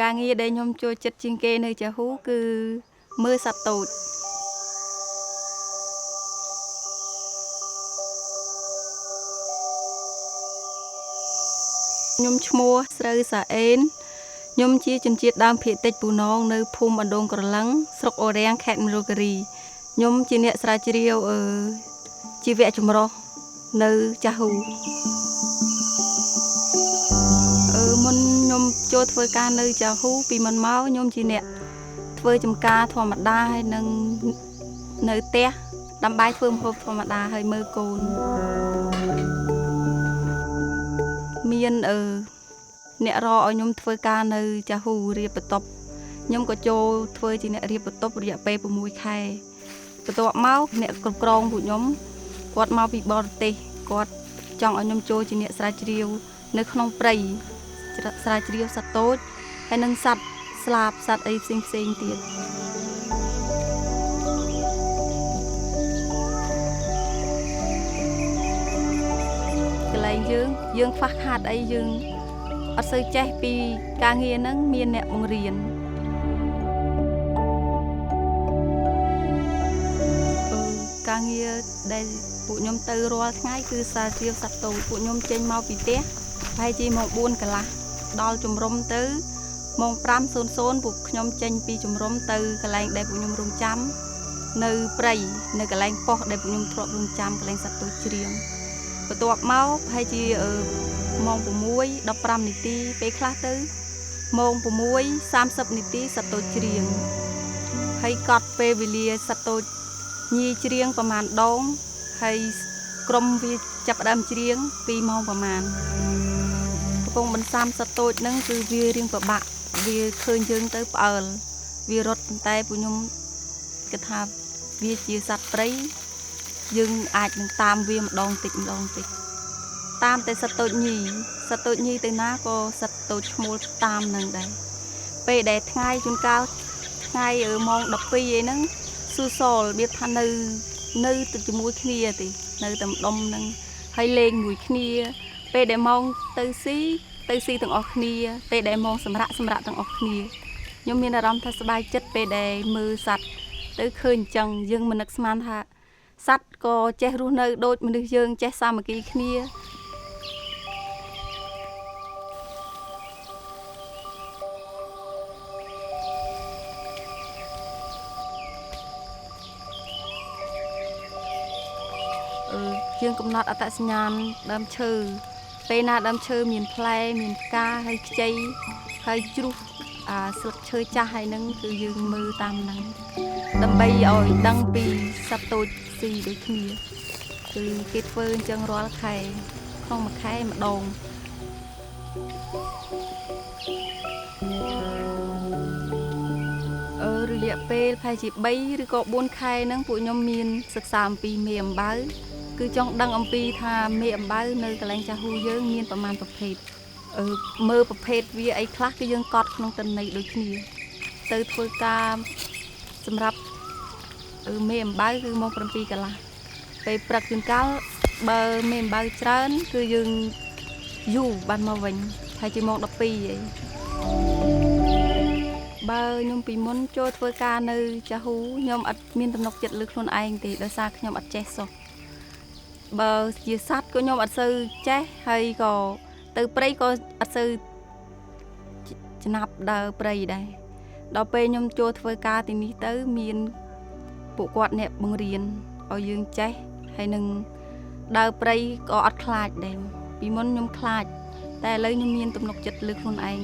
ការងារដែលខ្ញុំចូលចិត្តជាងគេនៅចាហ៊ូគឺមើលសត្វតូចខ្ញុំឈ្មោះស្រូវសាអេនខ្ញុំជាជនជាតិដើមភាគតិចពូណងនៅភូមិអណ្ដូងក្រឡឹងស្រុកអូរាំងខេត្តមណ្ឌលគិរីខ្ញុំជាអ្នកស្រាវជ្រាវជីវៈចម្រុះនៅចាហ៊ូមុនខ្ញុំចូលធ្វើការនៅចាហ៊ូពីមុនមកខ្ញុំជាអ្នកធ្វើចំការធម្មតាហើយនឹងនៅផ្ទះដើម្បីធ្វើម្ហូបធម្មតាហើយមើលកូនមានអ្នករកឲ្យខ្ញុំធ្វើការនៅចាហ៊ូរៀបបន្ទប់ខ្ញុំក៏ចូលធ្វើជាអ្នករៀបបន្ទប់រយៈពេល6ខែបន្ទាប់មកអ្នកគ្រប់គ្រងពួកខ្ញុំគាត់មកពីបរទេសគាត់ចង់ឲ្យខ្ញុំចូលជាអ្នកស្រាវជ្រាវនៅក្នុងព្រៃស្រាវជ្រាវសត្វតូចហើយនិងសត្វស្លាបសត្វអីផ្សេងទៀតកន្លែងយើងខ្វះខាតអីយើងអត់សូវចេះពីការងារហ្នឹងមានអ្នកបង្រៀនការងារដែលពួកខ្ញុំទៅរាល់ថ្ងៃគឺស្រាវជ្រាវសត្វតូចពួកខ្ញុំចេញមកពីផ្ទះប្រហែលជាម៉ោង4កន្លះដល់ជំរំទៅម៉ោង5:00ពួកខ្ញុំចេញពីជំរំទៅកន្លែងដែលពួកខ្ញុំរងចាំនៅព្រៃនៅកន្លែងប៉ុស្តិ៍ដែលពួកខ្ញុំធ្លាប់រងចាំកន្លែងសត្វតូចច្រៀងបន្ទាប់មកប្រហែលជាម៉ោង6:15នាទីពេលខ្លះទៅម៉ោង6:30នាទីសត្វតូចច្រៀងហើយកត់ពេលវេលាសត្វតូចញីច្រៀងប្រហែលដងហើយក្រុមវាចាប់ផ្ដើមច្រៀង2ម៉ោងប្រហែលកំពុងបន្សាំសត្វតូចហ្នឹងគឺវារៀងពិបាកវាឃើញយើងទៅផ្អើលវារត់ប៉ុន្តែពួកខ្ញុំគិតថាវាជាសត្វព្រៃយើងអាចនឹងតាមវាម្ដងតិចតាមតែសត្វតូចញីទៅណាក៏សត្វតូចឈ្មោលតាមនឹងដែរពេលដែលថ្ងៃជួនកាលថ្ងៃម៉ោង12អីហ្នឹងស៊ូសលវាថានៅទៅជាមួយគ្នាទេនៅតែម្ដុំហ្នឹងហើយលេងមួយគ្នាពេលដែលម៉ោងទៅស៊ីទាំងអស់គ្នាពេលដែលម៉ោងសម្រាប់ទាំងអស់គ្នាខ្ញុំមានអារម្មណ៍ថាសប្បាយចិត្តពេលដែលមើលសត្វទៅឃើញអញ្ចឹងយើងមិននឹកស្មានថាសត្វក៏ចេះរស់នៅដូចមនុស្សយើងចេះសាមគ្គីគ្នាយើងកំណត់អត្តសញ្ញាណដើមឈើពេលណាដើមឈើមានផ្លែមានផ្កាហើយខ្ចីហើយជ្រុះស្លឹកឈើចាស់ហើយហ្នឹងគឺយើងមើលតាមហ្នឹងដើម្បីឲ្យដឹងពីសត្វតូចស៊ីដូចគ្នាគឺគេធ្វើអញ្ចឹងរាល់ខែក្នុងមួយខែម្ដងរយៈពេលប្រហែលជា3ឬក៏4ខែហ្នឹងពួកខ្ញុំមានសិក្សាអំពីមេអំបៅគឺចង់ដឹងអំពីថាមេអំបៅនៅកន្លែងចាហ៊ូយើងមានប្រមាណប្រភេទមើលប្រភេទវាអីខ្លះគឺយើងកត់ក្នុងតន័យដូចគ្នាទៅធ្វើការសម្រាប់មេអំបៅគឺម៉ោង7កន្លះពេលព្រឹកជួនកាលបើមេអំបៅច្រើនគឺយើងយូរបានមកវិញហើយជាម៉ោង12អីបើខ្ញុំពីមុនចូលធ្វើការនៅចាហ៊ូខ្ញុំអត់មានទំនុកចិត្តលើខ្លួនឯងទេដោយសារខ្ញុំអត់ចេះសោះបើជាសត្វក៏ខ្ញុំអត់សូវចេះហើយក៏ទៅព្រៃក៏អត់សូវចំណាប់ដើរព្រៃដែរដល់ពេលខ្ញុំចូលធ្វើការទីនេះទៅមានពួកគាត់អ្នកបង្រៀនឲ្យយើងចេះហើយនឹងដើរព្រៃក៏អត់ខ្លាចដែរពីមុនខ្ញុំខ្លាចតែឥឡូវខ្ញុំមានទំនុកចិត្តលើខ្លួនឯង